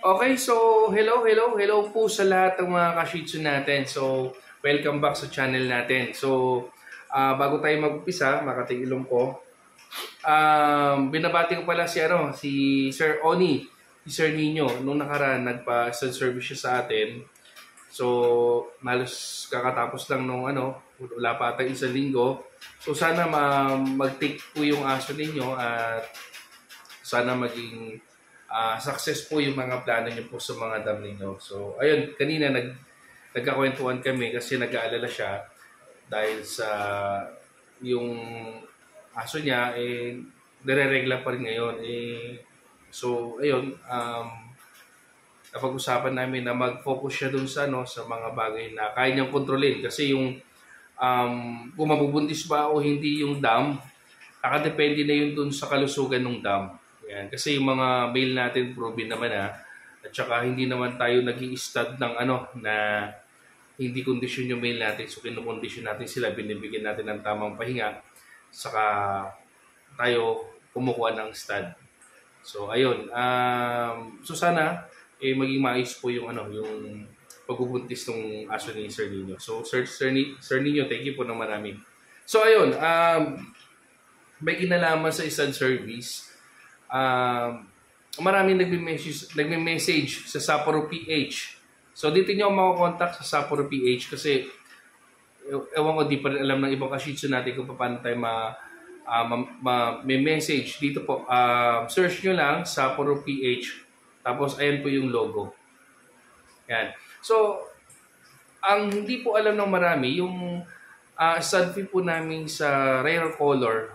Okay, so hello po sa lahat ng mga ka-Shih Tzu natin. So, welcome back sa channel natin. So, bago tayo mag-umpisa, makatigilong ko, binabati ko pala si Sir Oni, si Sir Nino. Nung nakaraan, nagpa-stud service siya sa atin. So, malos kakatapos lang nung wala pa ata isang linggo. So, sana mag-take po yung aso ninyo at sana maging success po yung mga plano niyo po sa mga dam ninyo. So, ayun, kanina nagkakwentuhan kami kasi nag-aalala siya dahil sa yung aso niya, nire-regla pa rin ngayon. So, ayun, napag-usapan namin na mag-focus siya dun sa mga bagay na kaya niyang kontrolin. Kasi yung kung mabubuntis ba o hindi yung dam, nakadepende na yun dun sa kalusugan ng dam. Yan. Kasi yung mga male natin proven naman at saka hindi naman tayo nag-i-stud ng na hindi kondisyon yung male natin. So kinukondisyon natin sila, binibigyan natin ng tamang pahinga, saka tayo kumukuha ng stud. So ayun, so sana maging maayos po yung yung pagbubuntis ng aso ni Sir Nino. So Sir Nino, thank you po ng marami. So ayun, may kinalaman sa isang service. Maraming nagme-message sa Sapporo PH. So dito niyo mako-contact sa Sapporo PH kasi ewan ko, di pa rin alam ng ibang ka-Shih Tzu natin kung paano tayo may message dito po. Search nyo lang Sapporo PH, tapos ayan po yung logo. Yan. So ang hindi po alam ng marami, yung stud fee po namin sa rare color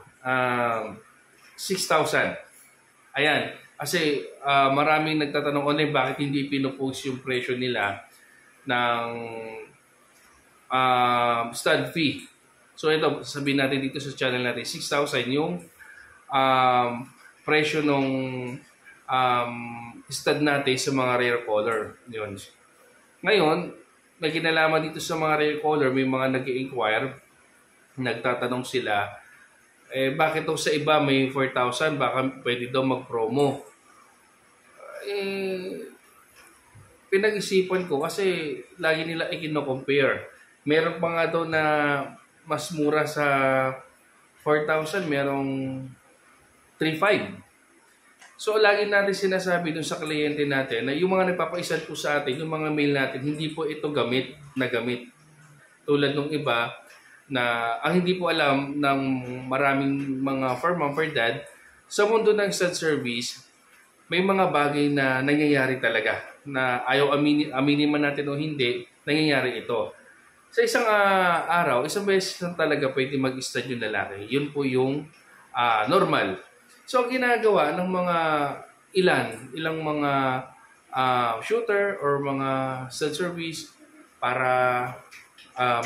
6,000. Ayan, kasi maraming nagtatanong online bakit hindi pinopost yung presyo nila ng stud fee. So ito, sabihin natin dito sa channel natin, 6,000 yung presyo ng stud natin sa mga rare color. Yun. Ngayon, may kinalaman dito sa mga rare color, may mga nag-i-inquire, nagtatanong sila, bakit daw sa iba may 4,000, baka pwede daw mag-promo. Pinag-isipan ko kasi lagi nila ikino-compare. Meron pa nga daw na mas mura sa 4,000, merong 3,500. So lagi natin sinasabi dun sa kliyente natin na yung mga nagpapaisan po sa atin, yung mga mail natin, hindi po ito gamit. Tulad nung iba, na ang hindi po alam ng maraming mga for mom, for dad, sa mundo ng stud service, may mga bagay na nangyayari talaga na ayaw aminin man natin o hindi, nangyayari ito. Sa isang araw, isang beses lang talaga pwede mag-stud yung lalaki. Yun po yung normal. So, ang ginagawa ng mga ilang mga shooter or mga stud service para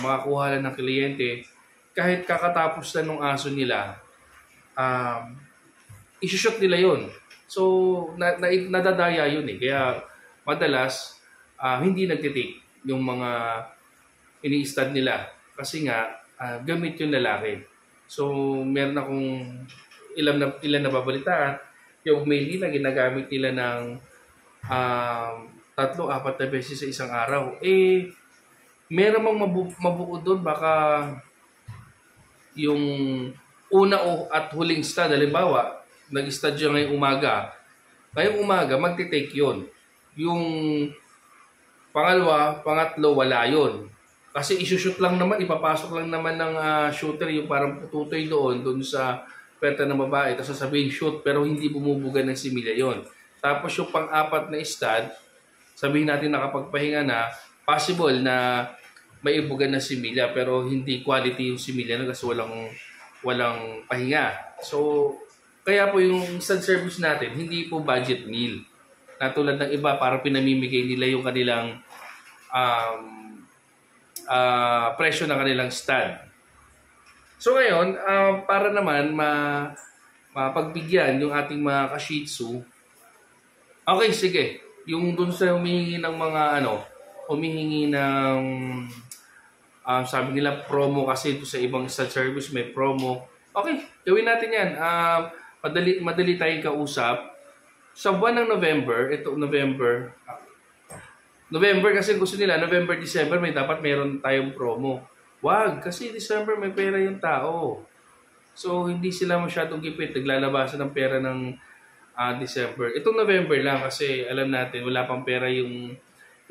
makakuha lang ng kliyente, kahit kakatapos na ng aso nila, isushoot nila yon. So, nadadaya yun eh. Kaya, madalas, hindi nagtitake yung mga ini-stud nila. Kasi nga, gamit yung lalaki. So, meron akong ilan na babalitaan. Yung male nila, ginagamit nila ng 3-4 na beses sa isang araw. Meron mang mabuo doon, baka yung una at huling stud, halimbawa, nag-stud siya ngayong umaga. Ngayong umaga, magti-take yun. Yung pangalawa, pangatlo, wala yun. Kasi isushoot lang naman, ipapasok lang naman ng shooter yung parang pututoy doon sa pwerte ng babae. Tapos sasabihin shoot, pero hindi bumubuga ng similya yun. Tapos yung pang-apat na stud, sabihin natin nakapagpahinga na, possible na may ibugan na similya pero hindi quality yung similya kasi walang pahinga. So, kaya po yung stud service natin, hindi po budget meal. Natulad ng iba, parang pinamimigay nila yung kanilang presyo ng kanilang stud. So ngayon, para naman mapagbigyan yung ating mga ka-Shih Tzu, okay, sige. Yung dun sa humihingi ng mga humihingi ng sabi nila promo kasi sa ibang stud service may promo. Okay, gawin natin yan. Madali tayong kausap. Sa buwan ng November, ito November kasi gusto nila, November, December may dapat meron tayong promo. Wag, kasi December may pera yung tao. So hindi sila masyadong gipit, naglalabasan ng pera ng December. Itong November lang kasi alam natin wala pang pera yung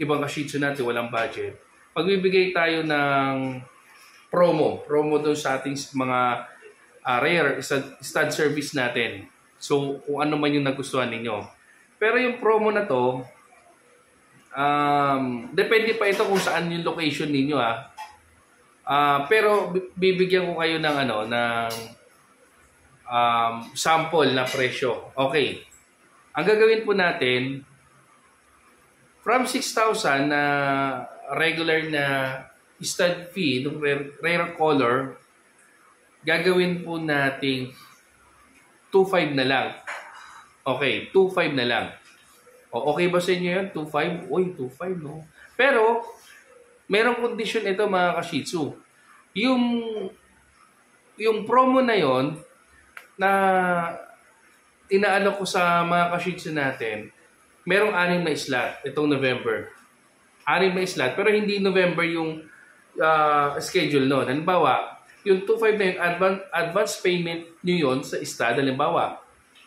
ibang ka-shih tzu natin, walang budget. Pagbibigay tayo ng promo doon sa ating mga rare stud service natin. So kung ano man yung nagustuhan ninyo. Pero yung promo na to, depende pa ito kung saan yung location ninyo pero bibigyan ko kayo ng ng sample na presyo. Okay. Ang gagawin po natin from 6,000 na regular na stud fee ng rare color, gagawin po natin 2,500 na lang. Okay, 2,500 na lang. O, okay ba sa inyo yun? 2.5? Uy, 2.5 no? Pero, merong condition ito mga ka-shih tzu. Yung promo na yon na inaalok ko sa mga ka-shih tzu natin, merong 6 na slot itong November. 6 na slot, pero hindi November yung schedule no. Halimbawa, yung 2.5 na yun, advance payment nyo yun sa stud. Halimbawa,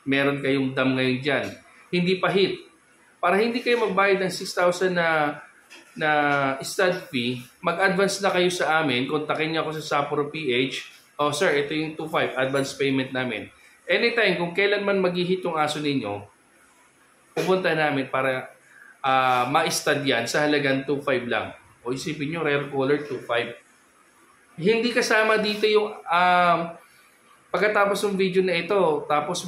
meron kayong dam ngayon dyan. Hindi pa hit. Para hindi kayo magbayad ng 6,000 na stud fee, mag-advance na kayo sa amin. Kontakin niyo ako sa Sapporo PH. Oh sir, ito yung 2.5 advance payment namin. Anytime, kung kailan man mag-hit yung aso ninyo, pupunta namin para ma-stud yan sa halagang 2.5 lang. O isipin nyo, rare color 2.5. Hindi kasama dito yung pagkatapos ng video na ito, tapos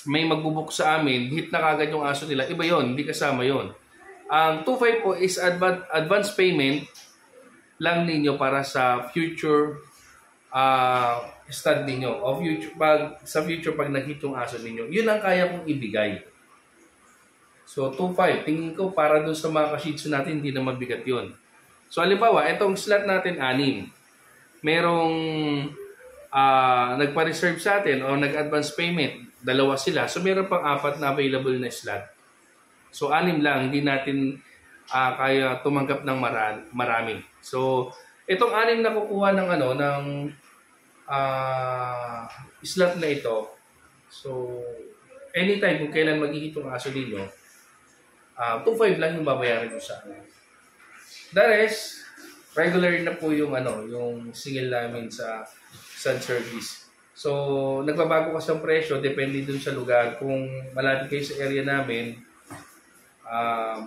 may magbubuk sa amin, hit na kagad yung aso nila, iba yon, hindi kasama yon. Ang 2.5 po is advance payment lang ninyo para sa future stud ninyo o sa future pag nag-hit yung aso ninyo. Yun ang kaya kong ibigay. So 2.5, tingin ko para doon sa mga ka-shih tzu natin, hindi na mabigat yun. So halimbawa, itong slot natin 6. Merong nagpa-reserve sa atin o nag-advance payment. 2 sila. So, meron pang 4 na available na slot. So, 6 lang. Hindi natin kaya tumanggap ng marami. So, itong 6 na kukuha ng slot na ito. So, anytime kung kailan mag-hit yung aso ninyo, 2.5 lang yung babayaran nyo sa amin. The rest, regular na po yung yung single namin sa stud service. So, nagbabago kasi ang presyo, depende dun sa lugar. Kung malapit kayo sa area namin,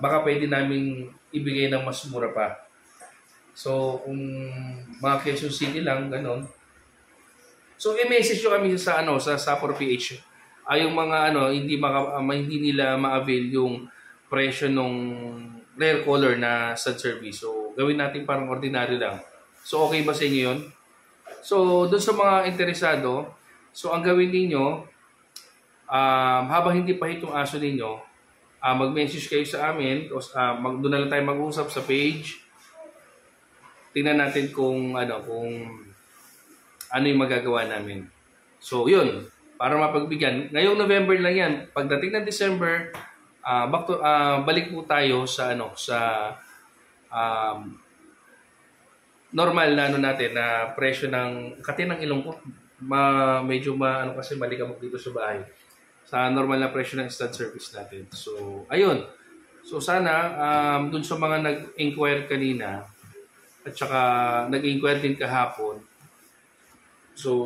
baka pwede namin ibigay ng mas mura pa. So, kung mga Quezon City lang, ganon. So, i-message nyo kami sa Sapporo PH. Yung mga hindi nila ma-avail yung presyo nung rare color na stud service. So, gawin natin parang ordinary lang. So, okay ba sa inyo yun? So, doon sa mga interesado, so ang gawin ninyo, habang hindi pa hit yung aso ninyo, mag-message kayo sa amin, o doon na lang tayo mag-usap sa page. Tingnan natin kung ano yung magagawa namin. So, yun, para mapagbigyan. Ngayong November lang yan. Pagdating ng December, balik po tayo sa normal na natin na presyo ng katinang ilong ko. Medyo kasi malikabok dito sa bahay. Sa normal na presyo ng stud service natin. So, ayun. So, sana dun sa mga nag-inquire kanina at saka nag-inquire din kahapon. So,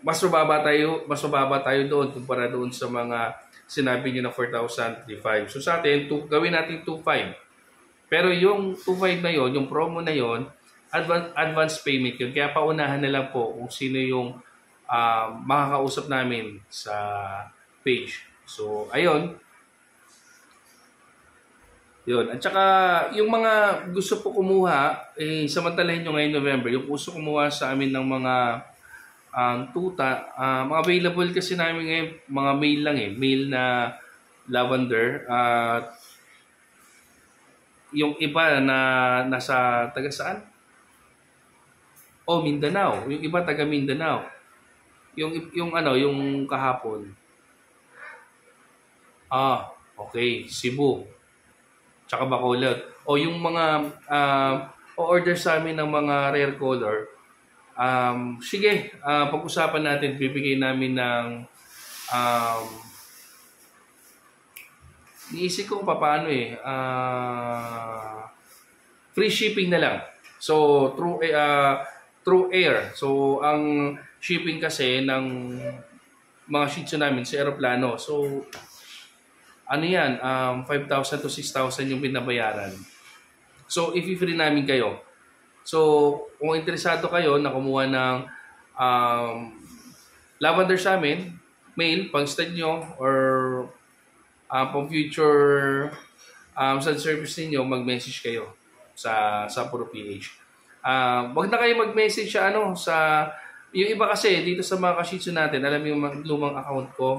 mas mababa tayo doon kumpara doon sa mga sinabi niyo na 4,035. So, sa atin, gawin natin 2,500. Pero yung 2,500 na yon, yung promo na yon, advance payment yun. Kaya paunahan na lang po kung sino yung makakausap namin sa page. So, ayun. Yun. At saka, yung mga gusto po kumuha, samantalahin nyo ngayon November, yung gusto kumuha sa amin ng mga tuta, mga available kasi namin ngayon, mga male lang male na lavender. Yung iba na nasa taga saan? Mindanao. Yung iba taga Mindanao. Yung kahapon. Okay. Cebu. Tsaka Bacolod. O yung mga o-order sa amin ng mga rare color, sige, pag-usapan natin, bibigay namin ng niisip ko paano free shipping na lang. So, through air. So, ang shipping kasi ng mga Shih Tzu namin sa aeroplano. So, ano yan, 5,000 to 6,000 yung binabayaran. So, i-free namin kayo. So, kung interesado kayo na kumuha ng lavender sa amin, mail, pang-stud nyo, or pang future sa service ninyo, mag-message kayo sa Puro PH. Wag na kayo mag-message sa yung iba kasi dito sa mga ka-Shih Tzu natin, alam mo yung lumang account ko.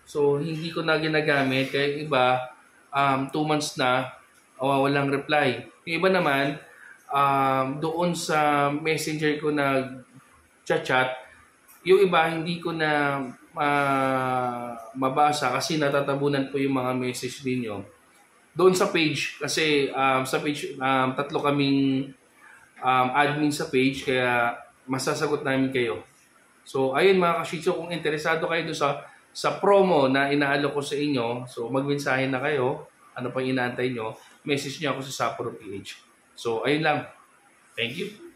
So, hindi ko na ginagamit. Kaya yung iba, 2 months na, walang reply. Yung iba naman, doon sa messenger ko na chat, yung iba hindi ko na mabasa kasi natatabunan po yung mga message ninyo. Doon sa page, kasi sa page, 3 kaming admin sa page, kaya masasagot namin kayo. So, ayun mga ka-Shih Tzu, kung interesado kayo doon sa promo na inaalok ko sa inyo, so magmensahe na kayo, ano pang inaantay nyo, message niyo ako sa Sapporo PH. So, ayun lang. Thank you.